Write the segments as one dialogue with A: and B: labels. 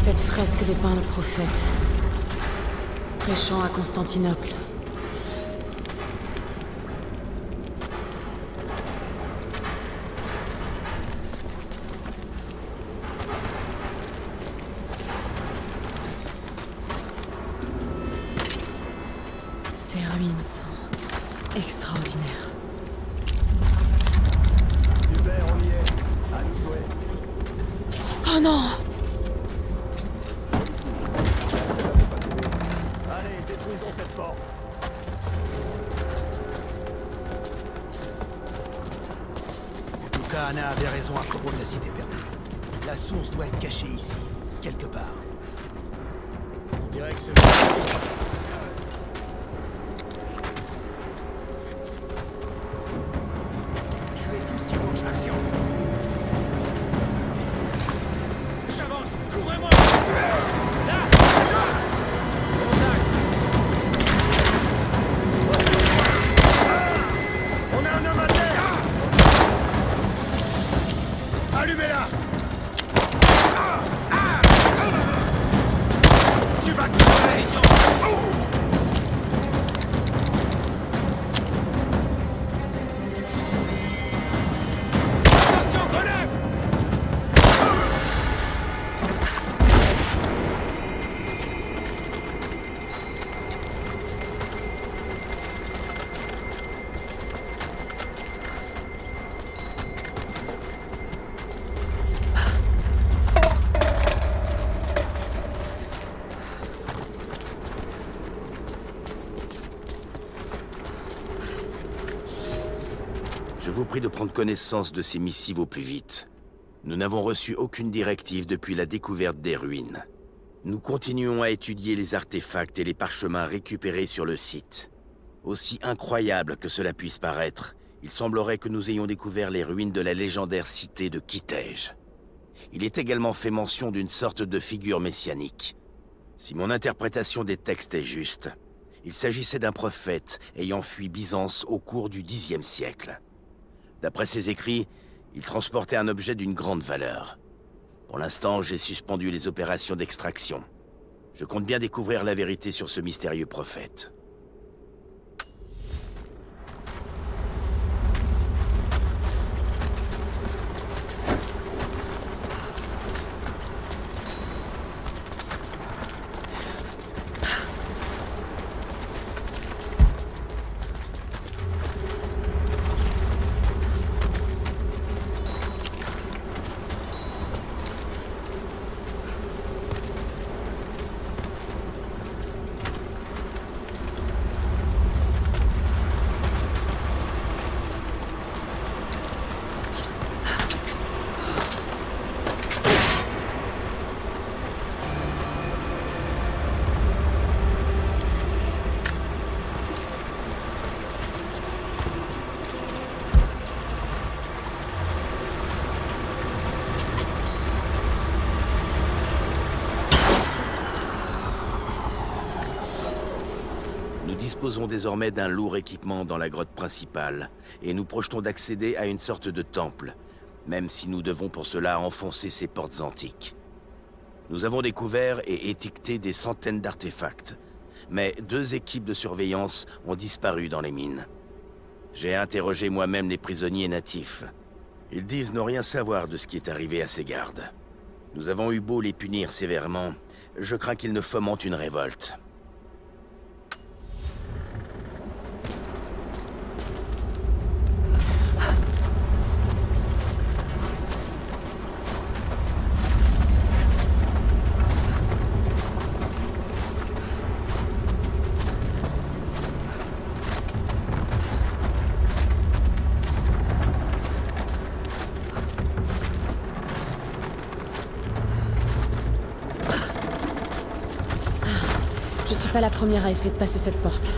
A: Cette fresque dépeint le prophète, prêchant à Constantinople. Ces ruines sont extraordinaires.
B: Hubert, on y est. À nous jouer.
A: Oh non!
B: Allez, détruisons cette porte.
C: En tout cas, Anna avait raison à propos de la cité perdue. La source doit être cachée ici, quelque part.
B: On dirait que c'est...
D: Tuez tout ce qui bouge, action! J'avance, courez-moi! Là! Contact!
B: On a un homme à terre. Allumez-la. Tu vas crever.
D: Attention, grenade!
E: Je vous prie de prendre connaissance de ces missives au plus vite. Nous n'avons reçu aucune directive depuis la découverte des ruines. Nous continuons à étudier les artefacts et les parchemins récupérés sur le site. Aussi incroyable que cela puisse paraître, il semblerait que nous ayons découvert les ruines de la légendaire cité de Kitej. Il est également fait mention d'une sorte de figure messianique. Si mon interprétation des textes est juste, il s'agissait d'un prophète ayant fui Byzance au cours du Xe siècle. D'après ses écrits, il transportait un objet d'une grande valeur. Pour l'instant, j'ai suspendu les opérations d'extraction. Je compte bien découvrir la vérité sur ce mystérieux prophète. Nous disposons désormais d'un lourd équipement dans la grotte principale, et nous projetons d'accéder à une sorte de temple, même si nous devons pour cela enfoncer ces portes antiques. Nous avons découvert et étiqueté des centaines d'artefacts, mais 2 équipes de surveillance ont disparu dans les mines. J'ai interrogé moi-même les prisonniers natifs. Ils disent ne rien savoir de ce qui est arrivé à ces gardes. Nous avons eu beau les punir sévèrement, je crains qu'ils ne fomentent une révolte.
A: Je suis pas la première à essayer de passer cette porte.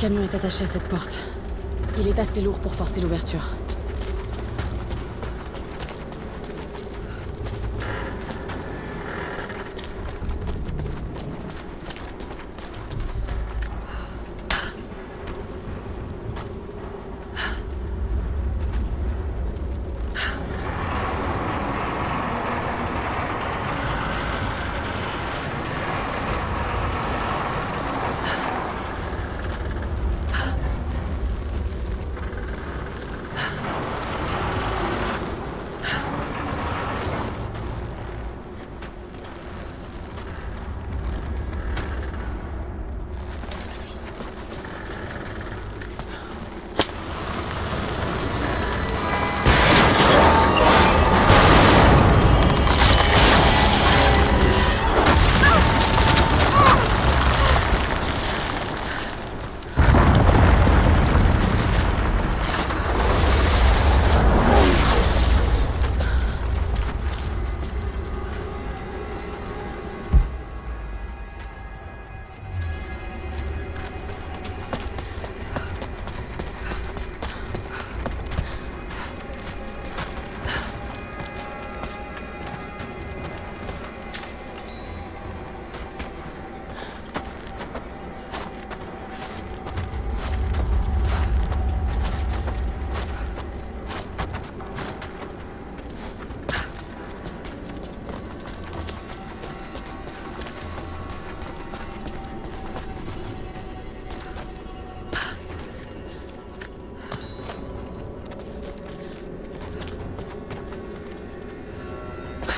A: camion est attaché à cette porte. Il est assez lourd pour forcer l'ouverture.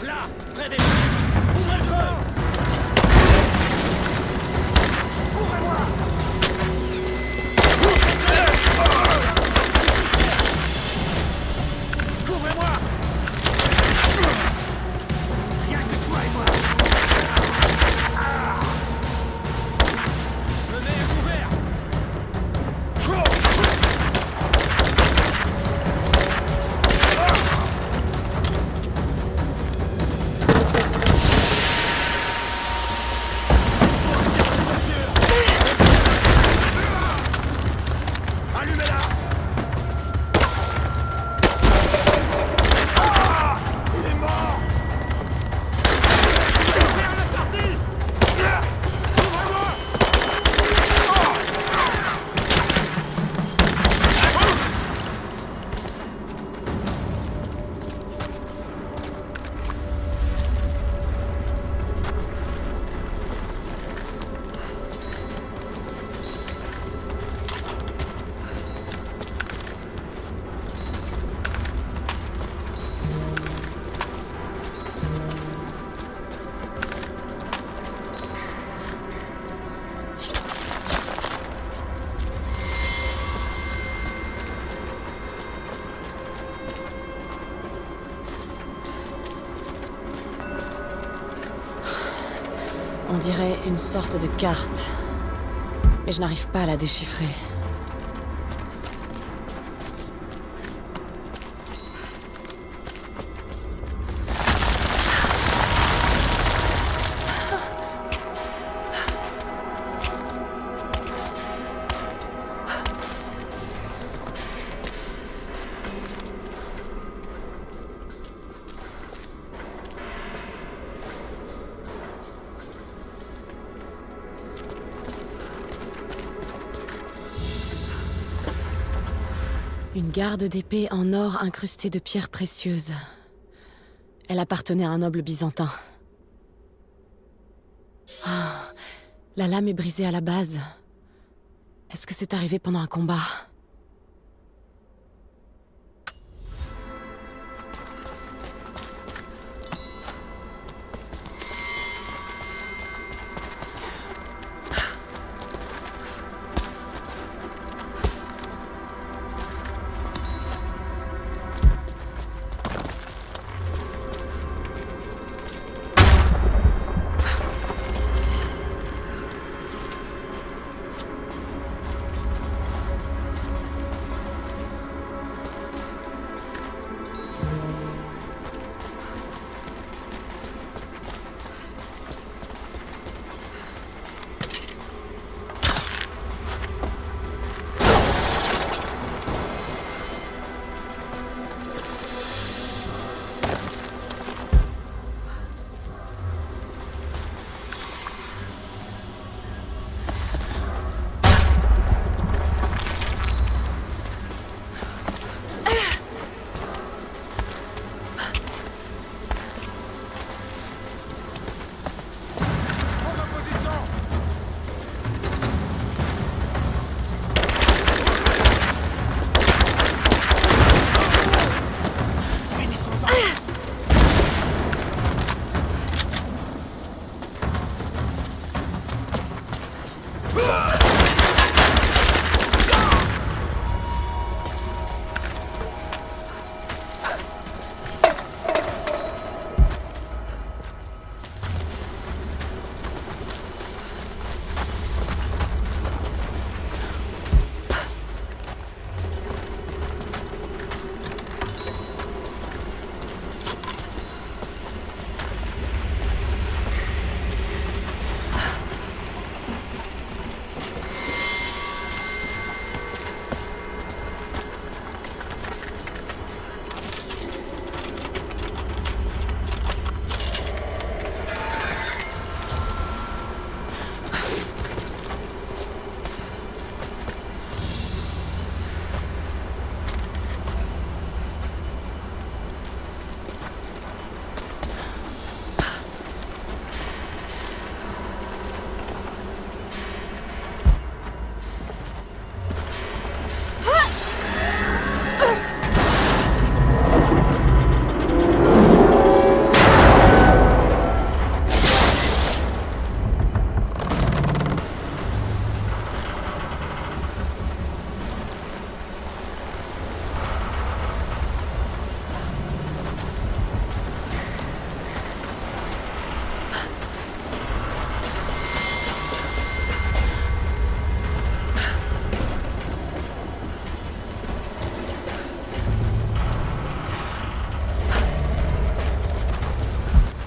B: Là, près des... Ouvrez le feu! Ouvrez-moi! Couvrez-moi! Rien que toi et moi!
D: Le nez est ouvert.
B: Allumez-la! Il est mort!
D: Ferme la partie. Ouvre-moi.
A: On dirait une sorte de carte. Mais je n'arrive pas à la déchiffrer. Une garde d'épée en or incrustée de pierres précieuses. Elle appartenait à un noble byzantin. Ah, la lame est brisée à la base. Est-ce que c'est arrivé pendant un combat ?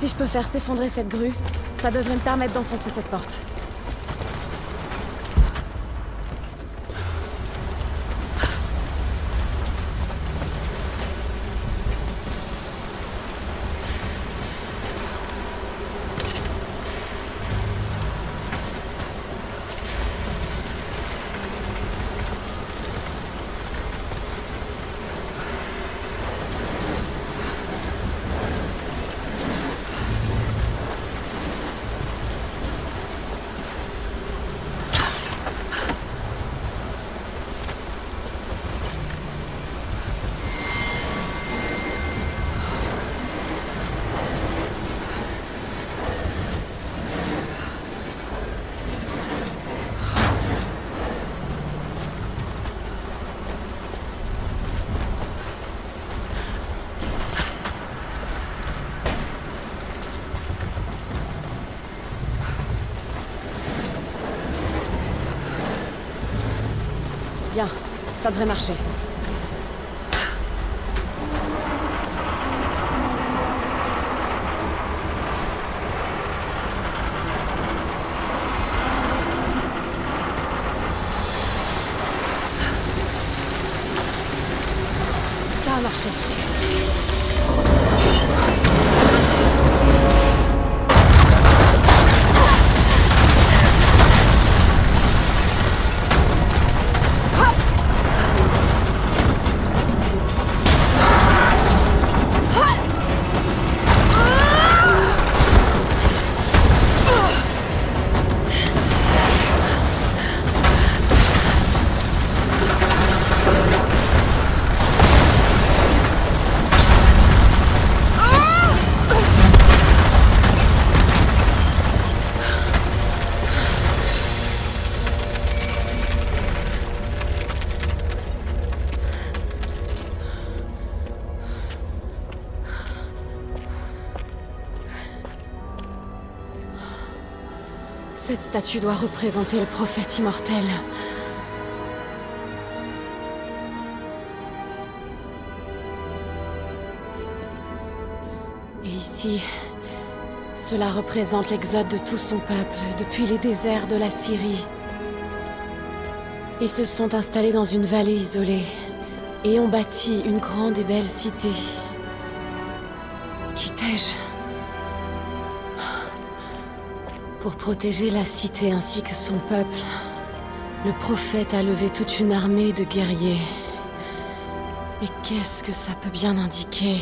A: Si je peux faire s'effondrer cette grue, ça devrait me permettre d'enfoncer cette porte. Bien, ça devrait marcher. Ça a marché. Cette statue doit représenter le prophète immortel. Et ici, cela représente l'exode de tout son peuple depuis les déserts de la Syrie. Ils se sont installés dans une vallée isolée et ont bâti une grande et belle cité. Qu'étais-je ? Pour protéger la cité ainsi que son peuple, le prophète a levé toute une armée de guerriers. Mais qu'est-ce que ça peut bien indiquer ?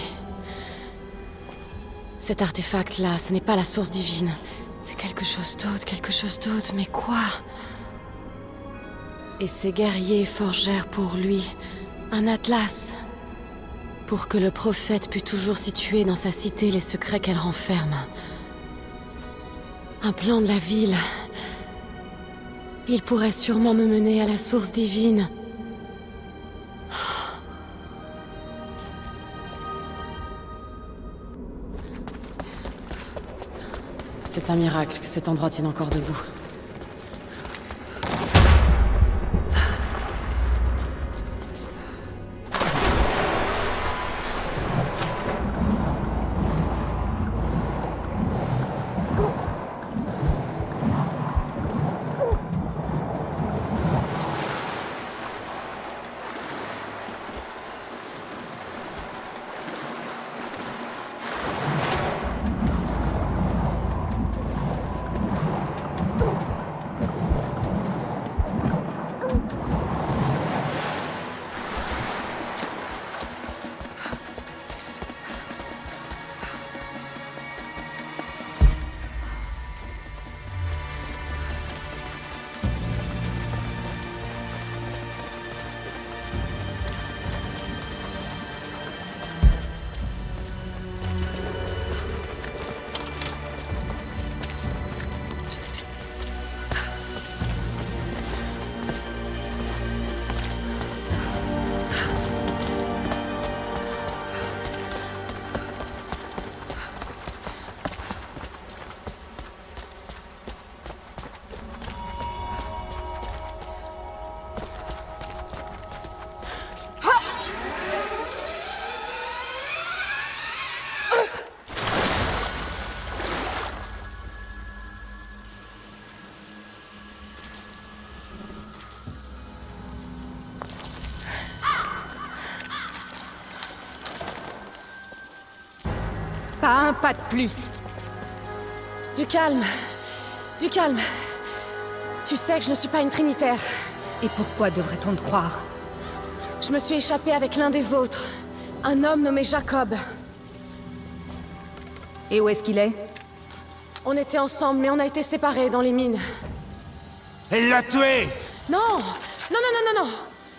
A: Cet artefact-là, ce n'est pas la source divine. C'est quelque chose d'autre, mais quoi ? Et ces guerriers forgèrent pour lui un atlas, pour que le prophète pût toujours situer dans sa cité les secrets qu'elle renferme. Un plan de la ville. Il pourrait sûrement me mener à la source divine. C'est un miracle que cet endroit tienne encore debout.
F: Pas un pas de plus.
A: Du calme. Du calme. Tu sais que je ne suis pas une trinitaire.
F: Et pourquoi devrait-on te croire?
A: Je me suis échappée avec l'un des vôtres. Un homme nommé Jacob.
F: Et où est-ce qu'il est?
A: On était ensemble, mais on a été séparés dans les mines.
B: Elle l'a tué!
A: Non! Non, non, non, non, non!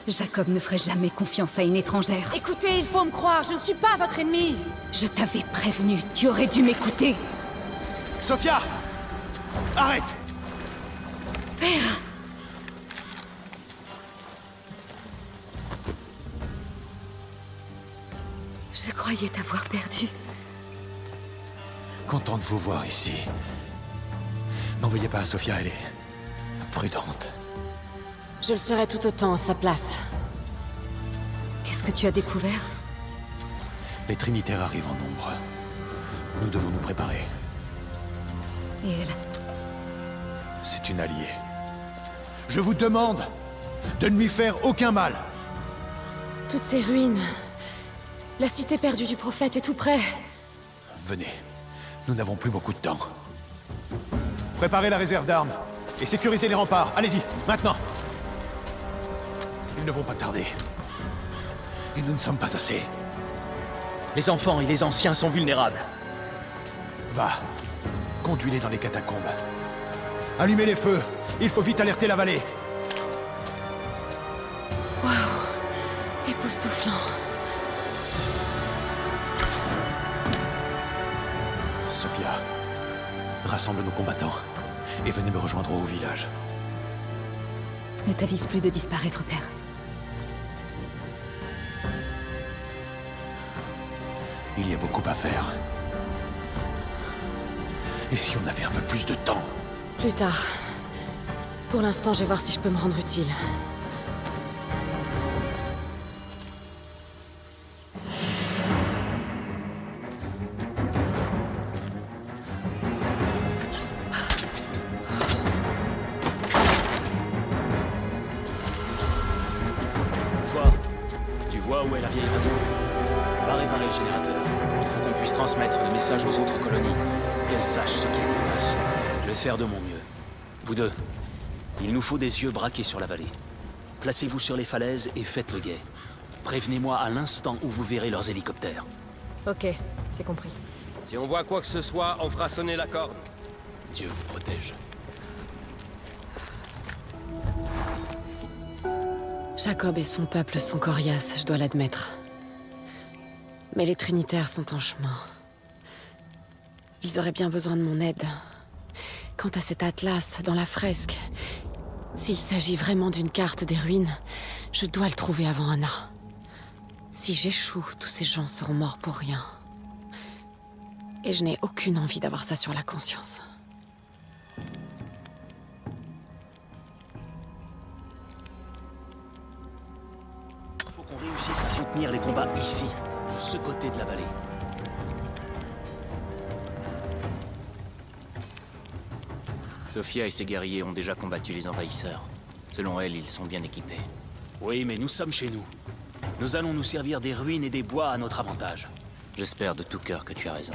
F: Jacob ne ferait jamais confiance à une étrangère.
A: Écoutez, il faut me croire, je ne suis pas votre ennemi!
F: Je t'avais prévenu, tu aurais dû m'écouter.
C: Sophia! Arrête!
F: Père! Je croyais t'avoir perdu.
G: Content de vous voir ici. N'en veuillez pas à Sophia, elle est prudente.
A: Je le serai tout autant à sa place.
F: Qu'est-ce que tu as découvert?
G: Les Trinitaires arrivent en nombre. Nous devons nous préparer.
F: Et elle?
G: C'est une alliée. Je vous demande de ne lui faire aucun mal.
A: Toutes ces ruines... La cité perdue du prophète est tout près.
G: Venez, nous n'avons plus beaucoup de temps. Préparez la réserve d'armes et sécurisez les remparts. Allez-y, maintenant. Ils ne vont pas tarder. Et nous ne sommes pas assez.
B: Les enfants et les anciens sont vulnérables.
G: Va, conduis-les dans les catacombes. Allumez les feux. Il faut vite alerter la vallée.
A: Waouh! Époustouflant.
G: Sophia, rassemble nos combattants et venez me rejoindre au village.
F: Ne t'avise plus de disparaître, père.
G: Il y a beaucoup à faire. Et si on avait un peu plus de temps?
A: Plus tard. Pour l'instant, je vais voir si je peux me rendre utile.
B: Toi, tu vois où est la vieille radio? Va réparer le générateur. Il faut qu'on puisse transmettre le message aux autres colonies, qu'elles sachent ce qui nous passe. Je vais faire de mon mieux. Vous deux, il nous faut des yeux braqués sur la vallée. Placez-vous sur les falaises et faites le guet. Prévenez-moi à l'instant où vous verrez leurs hélicoptères.
A: Ok, c'est compris.
D: Si on voit quoi que ce soit, on fera sonner la corde.
B: Dieu vous protège.
A: Jacob et son peuple sont coriaces, je dois l'admettre. Mais les Trinitaires sont en chemin. Ils auraient bien besoin de mon aide. Quant à cet atlas dans la fresque, s'il s'agit vraiment d'une carte des ruines, je dois le trouver avant Anna. Si j'échoue, tous ces gens seront morts pour rien. Et je n'ai aucune envie d'avoir ça sur la conscience.
B: Il faut qu'on réussisse à soutenir les combats ici, de ce côté de la vallée.
H: Sophia et ses guerriers ont déjà combattu les envahisseurs. Selon elle, ils sont bien équipés.
B: Oui, mais nous sommes chez nous. Nous allons nous servir des ruines et des bois à notre avantage.
H: J'espère de tout cœur que tu as raison.